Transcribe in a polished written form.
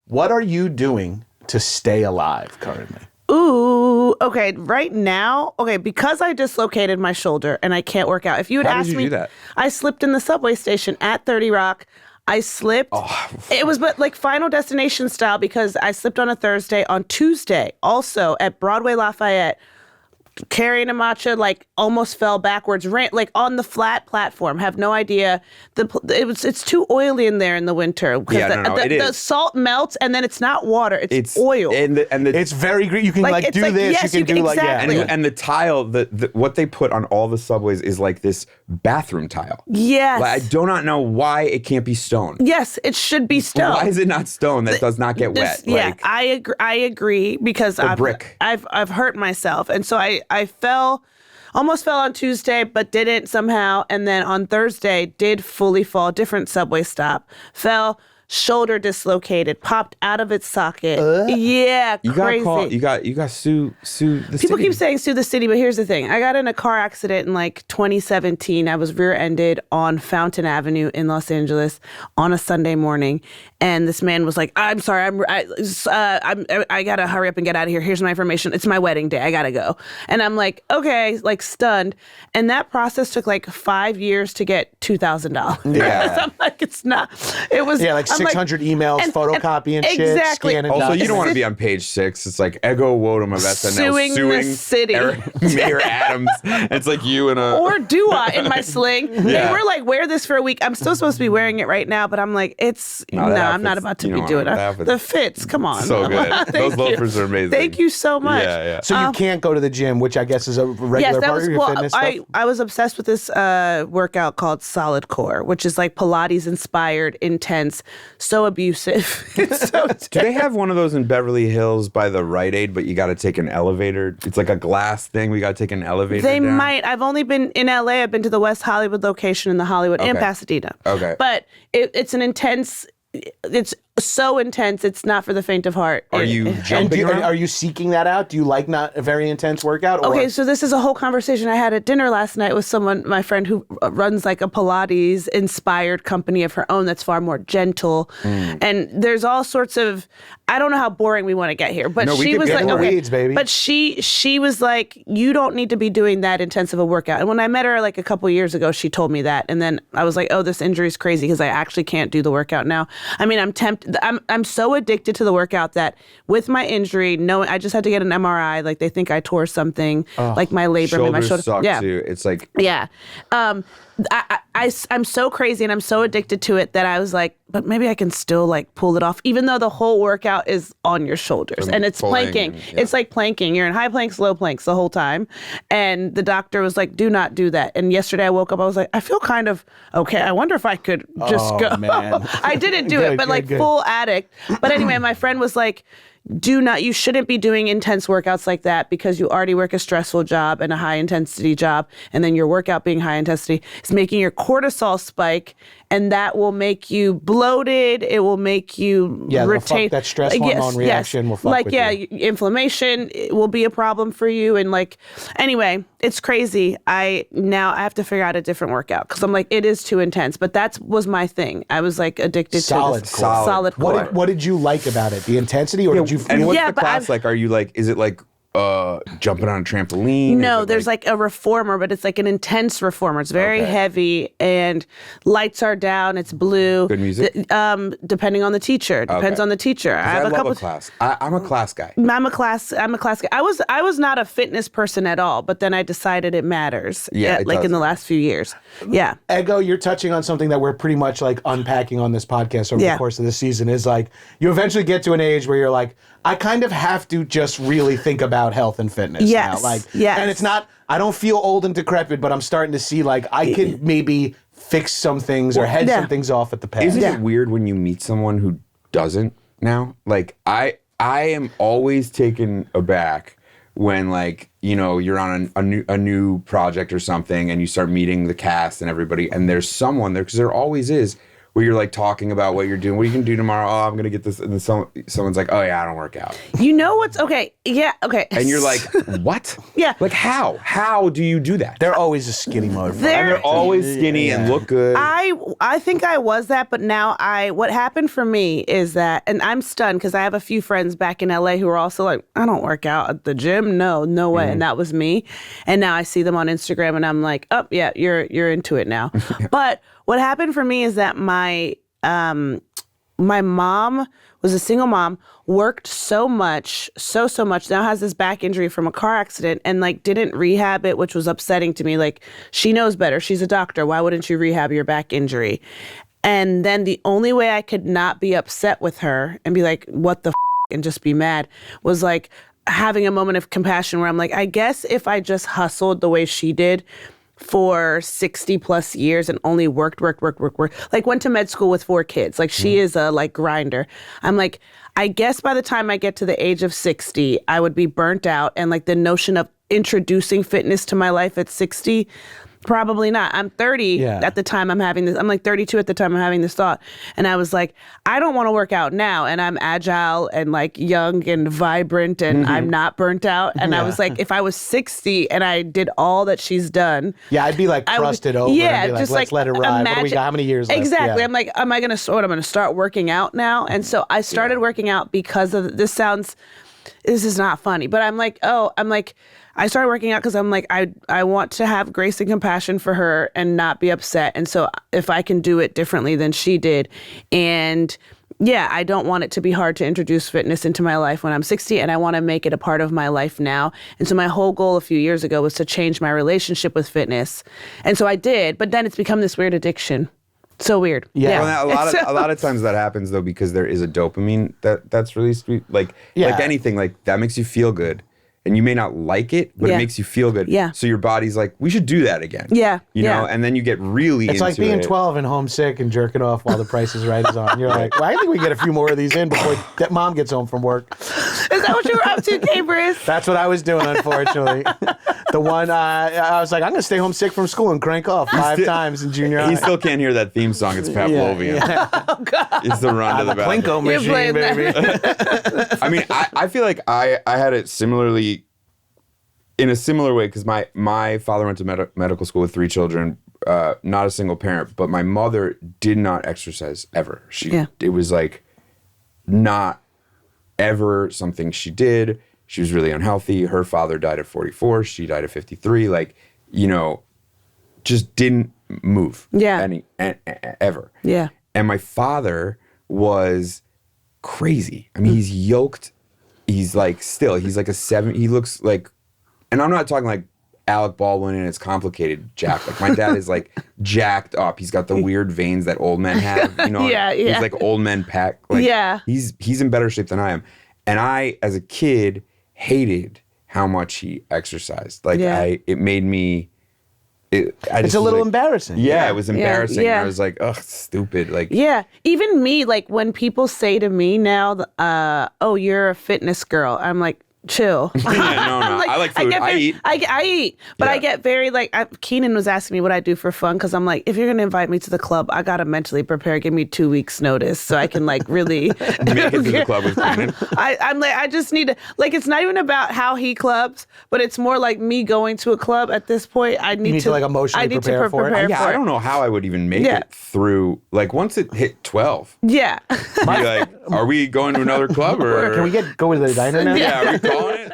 What are you doing to stay alive currently? Ooh, okay. Right now, because I dislocated my shoulder and I can't work out. If you had How asked did you me, do that? I slipped in the subway station at 30 Rock. I slipped. It was but like Final Destination style because I slipped on a Thursday. On Tuesday, also at Broadway Lafayette, carrying a matcha, like almost fell backwards, ran like on the flat platform. Have no idea. It's too oily in there in the winter because the salt melts and then it's not water. It's oil. And It's very great. You can do this. Yes, you can do exactly. And the tile, what they put on all the subways is like this bathroom tile. Yes. Like, I do not know why it can't be stone. Yes, it should be stone. Why is it not stone that does not get wet? Yeah, I agree because I've hurt myself, and so I almost fell on Tuesday, but didn't somehow, and then on Thursday did fully fall. Different subway stop, fell. Shoulder dislocated, popped out of its socket. Yeah, crazy. You got sue the city. People keep saying sue the city, but here's the thing. I got in a car accident in like 2017. I was rear-ended on Fountain Avenue in Los Angeles on a Sunday morning. And this man was like, I'm sorry, I gotta hurry up and get out of here. Here's my information. It's my wedding day. I gotta go. And I'm like, okay, like stunned. And that process took like 5 years to get $2,000. Yeah. I'm like, it's not. It was like 600 emails, photocopying shit, exactly. scanning. Also, you don't want to be on page 6. It's like Ego Nwodim of SNL suing the city. Mayor Adams. It's like you and a... Or do I in my sling? They were like, wear this for a week. I'm still supposed to be wearing it right now, but I'm like, I'm not about to be doing it. The fits, come on. So good. Those loafers are amazing. Thank you so much. Yeah. So you can't go to the gym, which I guess is a regular part of your fitness stuff? I was obsessed with this workout called Solid Core, which is like Pilates inspired, intense, so abusive. It's so Do they have one of those in Beverly Hills by the Rite Aid, but you got to take an elevator? It's like a glass thing. We got to take an elevator They down? might. I've only been in LA. I've been to the West Hollywood location in the Hollywood and Pasadena. Okay. But it's an intense... It's so intense. It's not for the faint of heart. Are you jumping around? Are you seeking that out? Do you like not a very intense workout? Or? Okay, so this is a whole conversation I had at dinner last night with someone, my friend, who runs like a Pilates-inspired company of her own that's far more gentle. And there's all sorts of, I don't know how boring we want to get here, but she was like, weeds, baby. But she was like, you don't need to be doing that intensive a workout. And when I met her like a couple years ago, she told me that. And then I was like, oh, this injury is crazy because I actually can't do the workout now. I mean, I'm tempted. I'm so addicted to the workout that with my injury, I just had to get an MRI. Like they think I tore something, like my labrum in my shoulder. Suck too. It's like I'm so crazy and I'm so addicted to it that I was like, but maybe I can still like pull it off, even though the whole workout is on your shoulders and it's planking. It's like planking. You're in high planks, low planks the whole time. And the doctor was like, do not do that. And yesterday I woke up, I was like, I feel kind of okay. I wonder if I could just go. Man. I didn't do it, but full addict. But anyway, my friend was like, you shouldn't be doing intense workouts like that because you already work a stressful job and a high intensity job. And then your workout being high intensity is making your cortisol spike. And that will make you bloated. It will make you retain that stress hormone reaction will fuck with you. Inflammation will be a problem for you. And anyway, it's crazy. I have to figure out a different workout because I'm like, it is too intense. But that was my thing. I was like addicted to this solid core. What did you like about it? The intensity, or did you feel? And what's the class like? Are you like? Is it like? Jumping on a trampoline? No, there's like a reformer, but it's like an intense reformer. It's very heavy and lights are down. It's blue. Good music? Depending on the teacher. Depends on the teacher. I love a class. I'm a class guy. I'm a class guy. I was not a fitness person at all, but then I decided it matters. Yeah, in the last few years. Yeah. Ego, you're touching on something that we're pretty much like unpacking on this podcast over the course of the season is like you eventually get to an age where you're like, I kind of have to just really think about health and fitness now. And it's not, I don't feel old and decrepit, but I'm starting to see like I can maybe fix some things or head some things off at the past. Isn't it weird when you meet someone who doesn't now? Like I am always taken aback when you're on a new project or something and you start meeting the cast and everybody and there's someone there, because there always is, where you're like talking about what you're doing. What are you gonna do tomorrow? Oh, I'm gonna get this. And then someone's like, oh yeah, I don't work out. You know what's okay? Yeah, okay. And you're like, what? Yeah. Like how? How do you do that? They're always a skinny motherfucker. And they're always skinny and look good. I think I was that, but now what happened for me is that, and I'm stunned because I have a few friends back in LA who are also like, I don't work out at the gym. No way. Mm-hmm. And that was me. And now I see them on Instagram and I'm like, oh yeah, you're into it now. But what happened for me is that my mom was a single mom, worked so much, now has this back injury from a car accident and like didn't rehab it, which was upsetting to me. Like, she knows better. She's a doctor. Why wouldn't you rehab your back injury? And then the only way I could not be upset with her and be like, what the and just be mad was like having a moment of compassion where I'm like, I guess if I just hustled the way she did for 60 plus years and only worked, like went to med school with 4 kids. Like she is a like grinder. I'm like, I guess by the time I get to the age of 60, I would be burnt out. And like the notion of introducing fitness to my life at 60, probably not. I'm 30 at the time I'm having this. I'm like 32 at the time I'm having this thought. And I was like, I don't want to work out now. And I'm agile and like young and vibrant and I'm not burnt out. And I was like, if I was 60 and I did all that she's done. Yeah, I'd be like crusted over. Yeah, and be just let's let it ride. What do we got? How many years left? Exactly. Yeah. I'm like, am I going to start working out now? And so I started working out because of, this is not funny, but I started working out because I'm like, I want to have grace and compassion for her and not be upset. And so if I can do it differently than she did. And yeah, I don't want it to be hard to introduce fitness into my life when I'm 60, and I want to make it a part of my life now. And so my whole goal a few years ago was to change my relationship with fitness. And so I did, but then it's become this weird addiction. So weird. Yeah. Well, a lot of times that happens though because there is a dopamine that's released. Like anything, like that makes you feel good. And you may not like it, but it makes you feel good. Yeah. So your body's like, we should do that again. Yeah. You know, and then you get really into it. It's like being 12 and homesick and jerking off while the Price is Right is on. You're like, well, I think we get a few more of these in before that mom gets home from work. Is that what you were up to, Gabrus? That's what I was doing, unfortunately. The one, I was like, I'm going to stay home sick from school and crank off 5 times in junior high. He still can't hear that theme song. It's Pavlovian. Yeah. Oh, God. It's the run to the bathroom. Plinko machine, baby. I mean, I feel like I had it similarly, in a similar way, because my father went to medical school with 3 children, not a single parent, but my mother did not exercise ever. It was like not ever something she did. She was really unhealthy. Her father died at 44. She died at 53. Like, you know, just didn't move ever. Yeah. And my father was crazy. I mean, he's yoked. He's like a 7. He looks like, and I'm not talking like Alec Baldwin and it's complicated jacked. Like my dad is like jacked up. He's got the weird veins that old men have. You know, he's like old men pack. Like, he's in better shape than I am. And I, as a kid, hated how much he exercised. Like it made me. It's a little embarrassing. Yeah, it was embarrassing. Yeah. I was like, ugh, stupid. Like, even me, like when people say to me now, "Oh, you're a fitness girl," I'm like, chill. No. I like food. I eat. I eat, but I get very like. Keenan was asking me what I do for fun because I'm like, if you're gonna invite me to the club, I gotta mentally prepare. Give me 2 weeks notice so I can like really make it to the club with Keenan. I'm like, I just need to like. It's not even about how he clubs, but it's more like me going to a club at this point. I need to like emotionally prepare for it. Yeah, I don't know how I would even make it through. Like once it hit 12. Yeah. Be like, are we going to another club or can we go to the diner now? Yeah, are we calling it?